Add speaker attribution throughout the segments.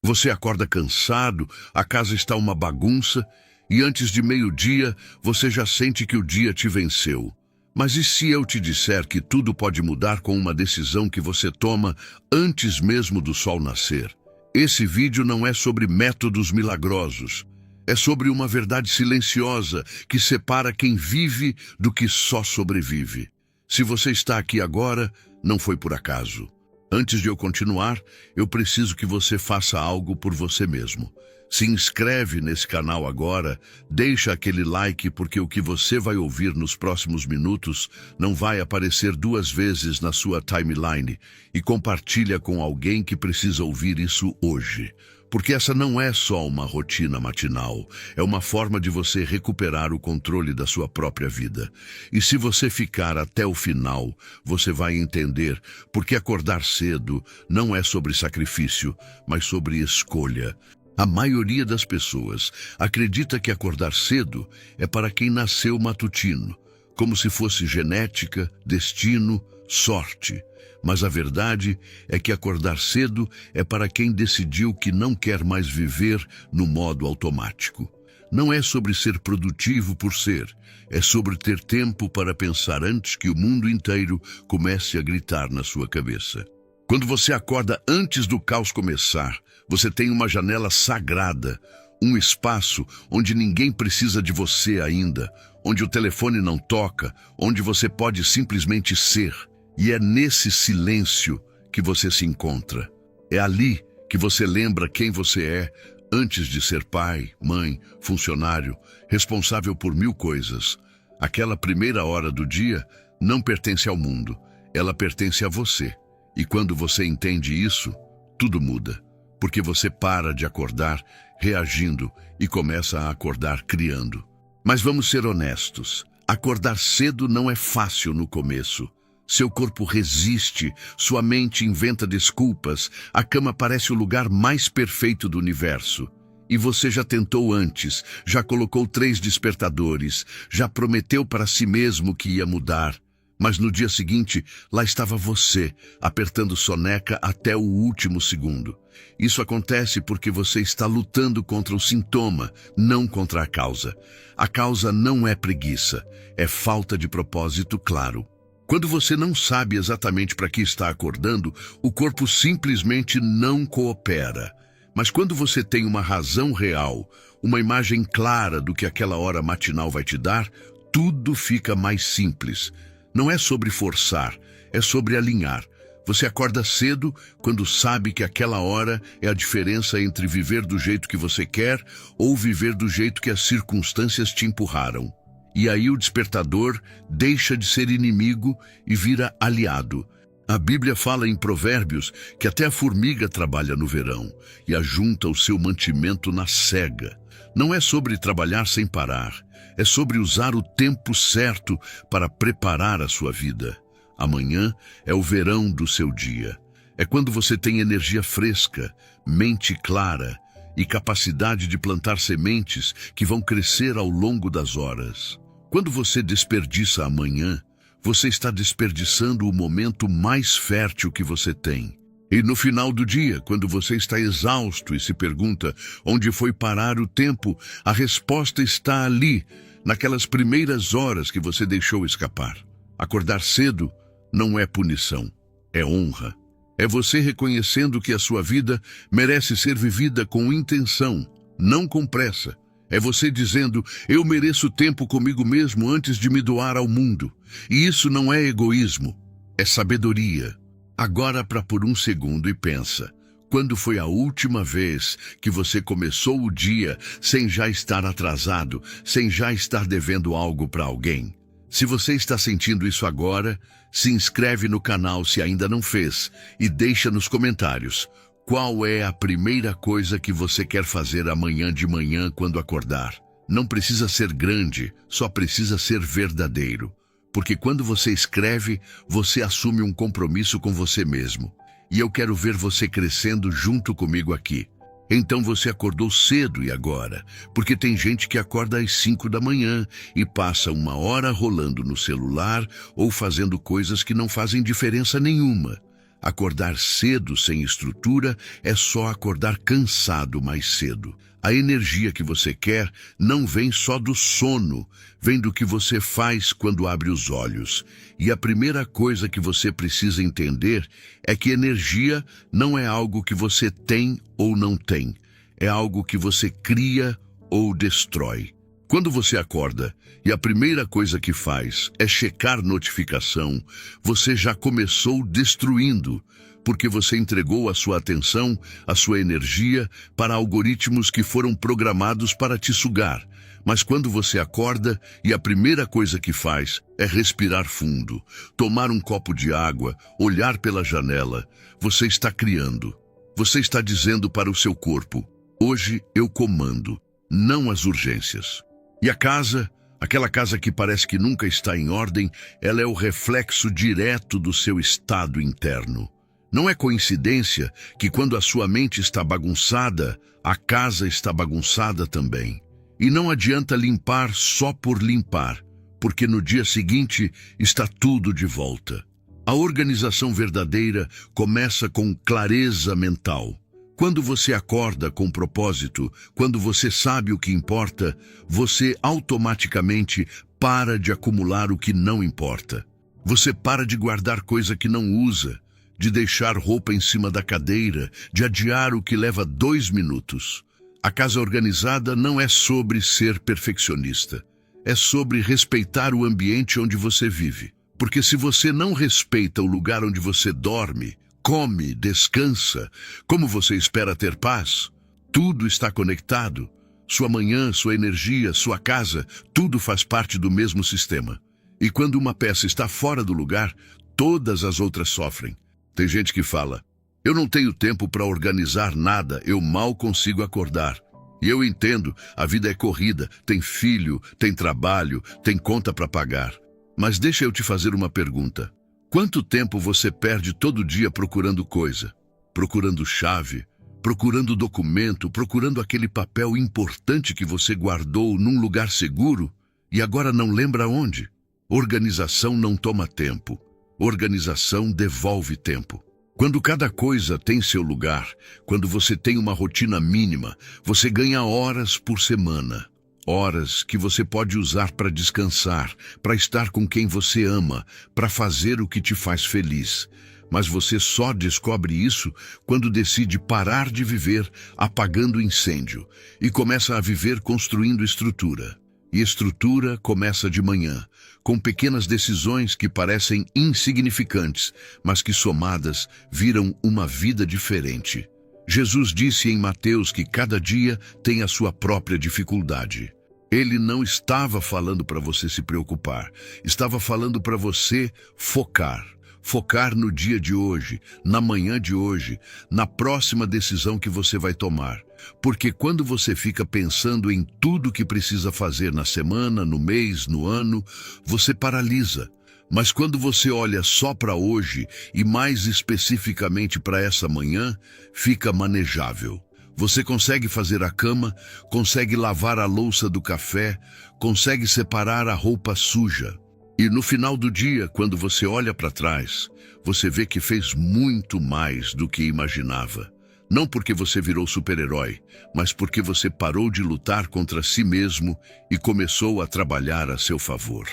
Speaker 1: Você acorda cansado, a casa está uma bagunça e antes de meio-dia você já sente que o dia te venceu. Mas e se eu te disser que tudo pode mudar com uma decisão que você toma antes mesmo do sol nascer? Esse vídeo não é sobre métodos milagrosos. É sobre uma verdade silenciosa que separa quem vive do que só sobrevive. Se você está aqui agora, não foi por acaso. Antes de eu continuar, eu preciso que você faça algo por você mesmo. Se inscreve nesse canal agora, deixa aquele like porque o que você vai ouvir nos próximos minutos não vai aparecer 2 vezes na sua timeline e compartilha com alguém que precisa ouvir isso hoje. Porque essa não é só uma rotina matinal, é uma forma de você recuperar o controle da sua própria vida. E se você ficar até o final, você vai entender porque acordar cedo não é sobre sacrifício, mas sobre escolha. A maioria das pessoas acredita que acordar cedo é para quem nasceu matutino, como se fosse genética, destino, sorte. Mas a verdade é que acordar cedo é para quem decidiu que não quer mais viver no modo automático. Não é sobre ser produtivo por ser, é sobre ter tempo para pensar antes que o mundo inteiro comece a gritar na sua cabeça. Quando você acorda antes do caos começar, você tem uma janela sagrada, um espaço onde ninguém precisa de você ainda, onde o telefone não toca, onde você pode simplesmente ser. E é nesse silêncio que você se encontra. É ali que você lembra quem você é antes de ser pai, mãe, funcionário, responsável por 1000 coisas. Aquela primeira hora do dia não pertence ao mundo, ela pertence a você. E quando você entende isso, tudo muda. Porque você para de acordar reagindo e começa a acordar criando. Mas vamos ser honestos, acordar cedo não é fácil no começo. Seu corpo resiste, sua mente inventa desculpas, a cama parece o lugar mais perfeito do universo. E você já tentou antes, já colocou 3 despertadores, já prometeu para si mesmo que ia mudar. Mas no dia seguinte, lá estava você, apertando soneca até o último segundo. Isso acontece porque você está lutando contra o sintoma, não contra a causa. A causa não é preguiça, é falta de propósito claro. Quando você não sabe exatamente para que está acordando, o corpo simplesmente não coopera. Mas quando você tem uma razão real, uma imagem clara do que aquela hora matinal vai te dar, tudo fica mais simples. Não é sobre forçar, é sobre alinhar. Você acorda cedo quando sabe que aquela hora é a diferença entre viver do jeito que você quer ou viver do jeito que as circunstâncias te empurraram. E aí o despertador deixa de ser inimigo e vira aliado. A Bíblia fala em Provérbios que até a formiga trabalha no verão e ajunta o seu mantimento na sega. Não é sobre trabalhar sem parar, é sobre usar o tempo certo para preparar a sua vida. Amanhã é o verão do seu dia. É quando você tem energia fresca, mente clara e capacidade de plantar sementes que vão crescer ao longo das horas. Quando você desperdiça amanhã, você está desperdiçando o momento mais fértil que você tem. E no final do dia, quando você está exausto e se pergunta onde foi parar o tempo, a resposta está ali, naquelas primeiras horas que você deixou escapar. Acordar cedo não é punição, é honra. É você reconhecendo que a sua vida merece ser vivida com intenção, não com pressa. É você dizendo, eu mereço tempo comigo mesmo antes de me doar ao mundo. E isso não é egoísmo, é sabedoria. Agora para por um segundo e pensa, quando foi a última vez que você começou o dia sem já estar atrasado, sem já estar devendo algo para alguém? Se você está sentindo isso agora, se inscreve no canal se ainda não fez e deixa nos comentários. Qual é a primeira coisa que você quer fazer amanhã de manhã quando acordar? Não precisa ser grande, só precisa ser verdadeiro. Porque quando você escreve, você assume um compromisso com você mesmo. E eu quero ver você crescendo junto comigo aqui. Então você acordou cedo e agora? Porque tem gente que acorda às 5 da manhã e passa 1 hora rolando no celular ou fazendo coisas que não fazem diferença nenhuma. Acordar cedo sem estrutura é só acordar cansado mais cedo. A energia que você quer não vem só do sono, vem do que você faz quando abre os olhos. E a primeira coisa que você precisa entender é que energia não é algo que você tem ou não tem. É algo que você cria ou destrói. Quando você acorda e a primeira coisa que faz é checar notificação, você já começou destruindo, porque você entregou a sua atenção, a sua energia para algoritmos que foram programados para te sugar. Mas quando você acorda e a primeira coisa que faz é respirar fundo, tomar um copo de água, olhar pela janela, você está criando. Você está dizendo para o seu corpo: hoje eu comando, não as urgências. E a casa, aquela casa que parece que nunca está em ordem, ela é o reflexo direto do seu estado interno. Não é coincidência que quando a sua mente está bagunçada, a casa está bagunçada também. E não adianta limpar só por limpar, porque no dia seguinte está tudo de volta. A organização verdadeira começa com clareza mental. Quando você acorda com propósito, quando você sabe o que importa, você automaticamente para de acumular o que não importa. Você para de guardar coisa que não usa, de deixar roupa em cima da cadeira, de adiar o que leva 2 minutos. A casa organizada não é sobre ser perfeccionista. É sobre respeitar o ambiente onde você vive. Porque se você não respeita o lugar onde você dorme, come, descansa, como você espera ter paz? Tudo está conectado. Sua manhã, sua energia, sua casa, tudo faz parte do mesmo sistema. E quando uma peça está fora do lugar, todas as outras sofrem. Tem gente que fala: eu não tenho tempo para organizar nada, eu mal consigo acordar. E eu entendo, a vida é corrida, tem filho, tem trabalho, tem conta para pagar. Mas deixa eu te fazer uma pergunta. Quanto tempo você perde todo dia procurando coisa? Procurando chave, procurando documento, procurando aquele papel importante que você guardou num lugar seguro e agora não lembra onde? Organização não toma tempo. Organização devolve tempo. Quando cada coisa tem seu lugar, quando você tem uma rotina mínima, você ganha horas por semana. Horas que você pode usar para descansar, para estar com quem você ama, para fazer o que te faz feliz. Mas você só descobre isso quando decide parar de viver apagando incêndio e começa a viver construindo estrutura. E estrutura começa de manhã, com pequenas decisões que parecem insignificantes, mas que somadas viram uma vida diferente. Jesus disse em Mateus que cada dia tem a sua própria dificuldade. Ele não estava falando para você se preocupar, estava falando para você focar. Focar no dia de hoje, na manhã de hoje, na próxima decisão que você vai tomar. Porque quando você fica pensando em tudo que precisa fazer na semana, no mês, no ano, você paralisa. Mas quando você olha só para hoje e mais especificamente para essa manhã, fica manejável. Você consegue fazer a cama, consegue lavar a louça do café, consegue separar a roupa suja. E no final do dia, quando você olha para trás, você vê que fez muito mais do que imaginava. Não porque você virou super-herói, mas porque você parou de lutar contra si mesmo e começou a trabalhar a seu favor.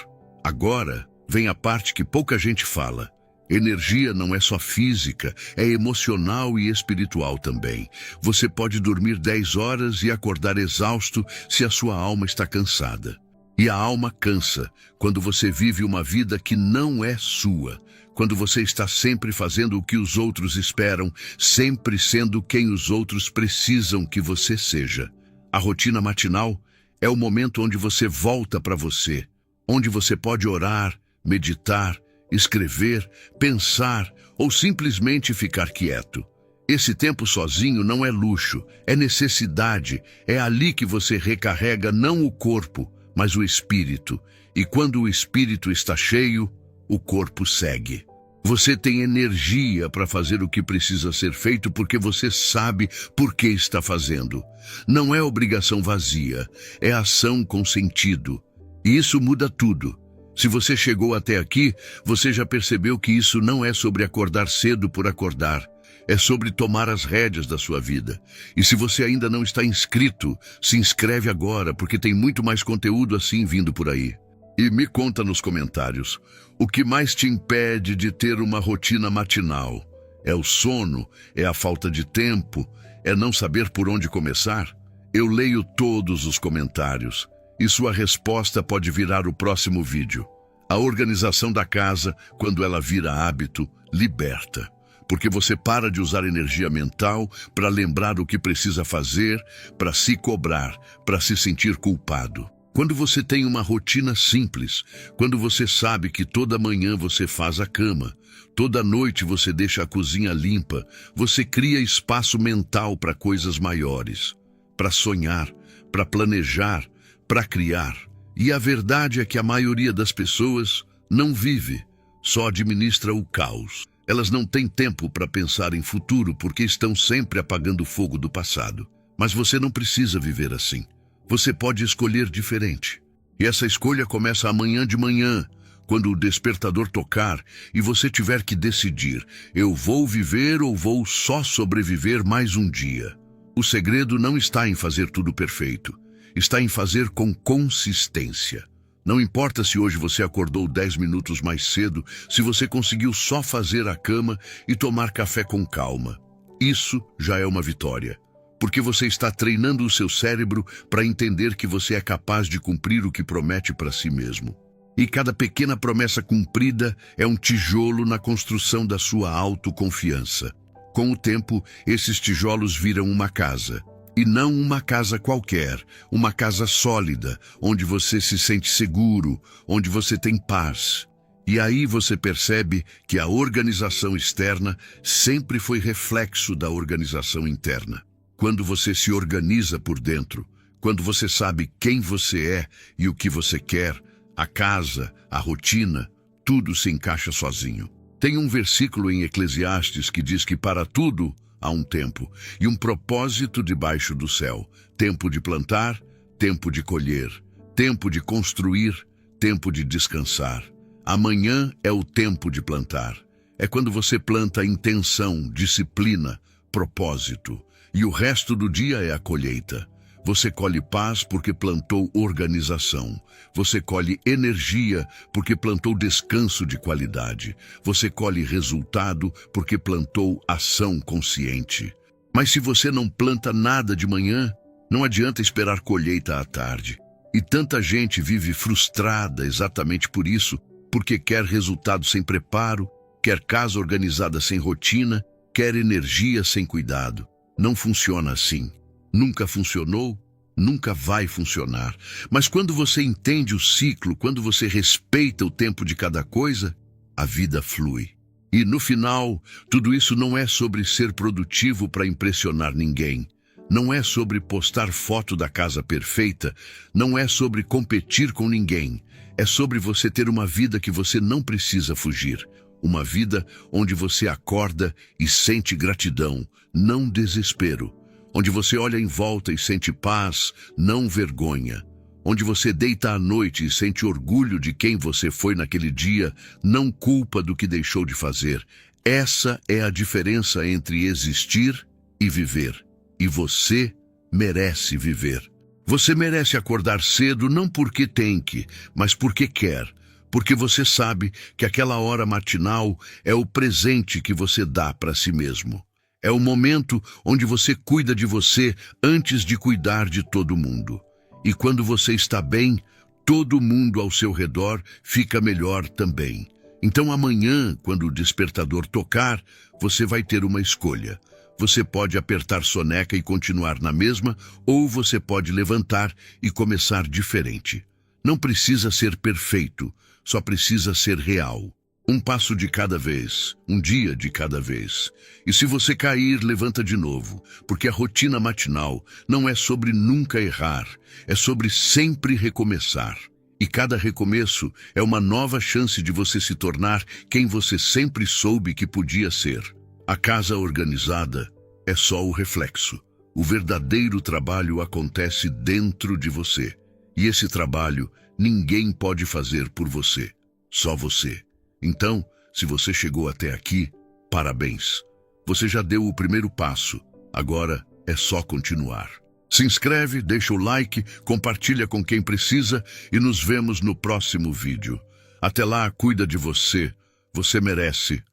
Speaker 1: Agora vem a parte que pouca gente fala. Energia não é só física, é emocional e espiritual também. Você pode dormir 10 horas e acordar exausto se a sua alma está cansada. E a alma cansa quando você vive uma vida que não é sua, quando você está sempre fazendo o que os outros esperam, sempre sendo quem os outros precisam que você seja. A rotina matinal é o momento onde você volta para você, onde você pode orar, meditar, escrever, pensar ou simplesmente ficar quieto. Esse tempo sozinho não é luxo, é necessidade, é ali que você recarrega não o corpo, mas o espírito. E quando o espírito está cheio, o corpo segue. Você tem energia para fazer o que precisa ser feito porque você sabe por que está fazendo. Não é obrigação vazia, é ação com sentido. E isso muda tudo. Se você chegou até aqui, você já percebeu que isso não é sobre acordar cedo por acordar. É sobre tomar as rédeas da sua vida. E se você ainda não está inscrito, se inscreve agora, porque tem muito mais conteúdo assim vindo por aí. E me conta nos comentários, o que mais te impede de ter uma rotina matinal? É o sono? É a falta de tempo? É não saber por onde começar? Eu leio todos os comentários. E sua resposta pode virar o próximo vídeo. A organização da casa, quando ela vira hábito, liberta. Porque você para de usar energia mental para lembrar o que precisa fazer, para se cobrar, para se sentir culpado. Quando você tem uma rotina simples, quando você sabe que toda manhã você faz a cama, toda noite você deixa a cozinha limpa, você cria espaço mental para coisas maiores, para sonhar, para planejar, para criar. E a verdade é que a maioria das pessoas não vive, só administra o caos. Elas não têm tempo para pensar em futuro porque estão sempre apagando o fogo do passado. Mas você não precisa viver assim. Você pode escolher diferente. E essa escolha começa amanhã de manhã, quando o despertador tocar e você tiver que decidir: eu vou viver ou vou só sobreviver mais um dia? O segredo não está em fazer tudo perfeito. Está em fazer com consistência. Não importa se hoje você acordou 10 minutos mais cedo, se você conseguiu só fazer a cama e tomar café com calma. Isso já é uma vitória, porque você está treinando o seu cérebro para entender que você é capaz de cumprir o que promete para si mesmo. E cada pequena promessa cumprida é um tijolo na construção da sua autoconfiança. Com o tempo, esses tijolos viram uma casa. E não uma casa qualquer, uma casa sólida, onde você se sente seguro, onde você tem paz. E aí você percebe que a organização externa sempre foi reflexo da organização interna. Quando você se organiza por dentro, quando você sabe quem você é e o que você quer, a casa, a rotina, tudo se encaixa sozinho. Tem um versículo em Eclesiastes que diz que para tudo há um tempo e um propósito debaixo do céu. Tempo de plantar, tempo de colher, tempo de construir, tempo de descansar. Amanhã é o tempo de plantar. É quando você planta intenção, disciplina, propósito. E o resto do dia é a colheita. Você colhe paz porque plantou organização. Você colhe energia porque plantou descanso de qualidade. Você colhe resultado porque plantou ação consciente. Mas se você não planta nada de manhã, não adianta esperar colheita à tarde. E tanta gente vive frustrada exatamente por isso, porque quer resultado sem preparo, quer casa organizada sem rotina, quer energia sem cuidado. Não funciona assim. Nunca funcionou, nunca vai funcionar. Mas quando você entende o ciclo, quando você respeita o tempo de cada coisa, a vida flui. E no final, tudo isso não é sobre ser produtivo para impressionar ninguém. Não é sobre postar foto da casa perfeita. Não é sobre competir com ninguém. É sobre você ter uma vida que você não precisa fugir. Uma vida onde você acorda e sente gratidão, não desespero. Onde você olha em volta e sente paz, não vergonha. Onde você deita à noite e sente orgulho de quem você foi naquele dia, não culpa do que deixou de fazer. Essa é a diferença entre existir e viver. E você merece viver. Você merece acordar cedo não porque tem que, mas porque quer. Porque você sabe que aquela hora matinal é o presente que você dá para si mesmo. É o momento onde você cuida de você antes de cuidar de todo mundo. E quando você está bem, todo mundo ao seu redor fica melhor também. Então amanhã, quando o despertador tocar, você vai ter uma escolha. Você pode apertar soneca e continuar na mesma, ou você pode levantar e começar diferente. Não precisa ser perfeito, só precisa ser real. Um passo de cada vez, um dia de cada vez. E se você cair, levanta de novo, porque a rotina matinal não é sobre nunca errar, é sobre sempre recomeçar. E cada recomeço é uma nova chance de você se tornar quem você sempre soube que podia ser. A casa organizada é só o reflexo. O verdadeiro trabalho acontece dentro de você. E esse trabalho ninguém pode fazer por você, só você. Então, se você chegou até aqui, parabéns. Você já deu o primeiro passo, agora é só continuar. Se inscreve, deixa o like, compartilha com quem precisa e nos vemos no próximo vídeo. Até lá, cuida de você, você merece.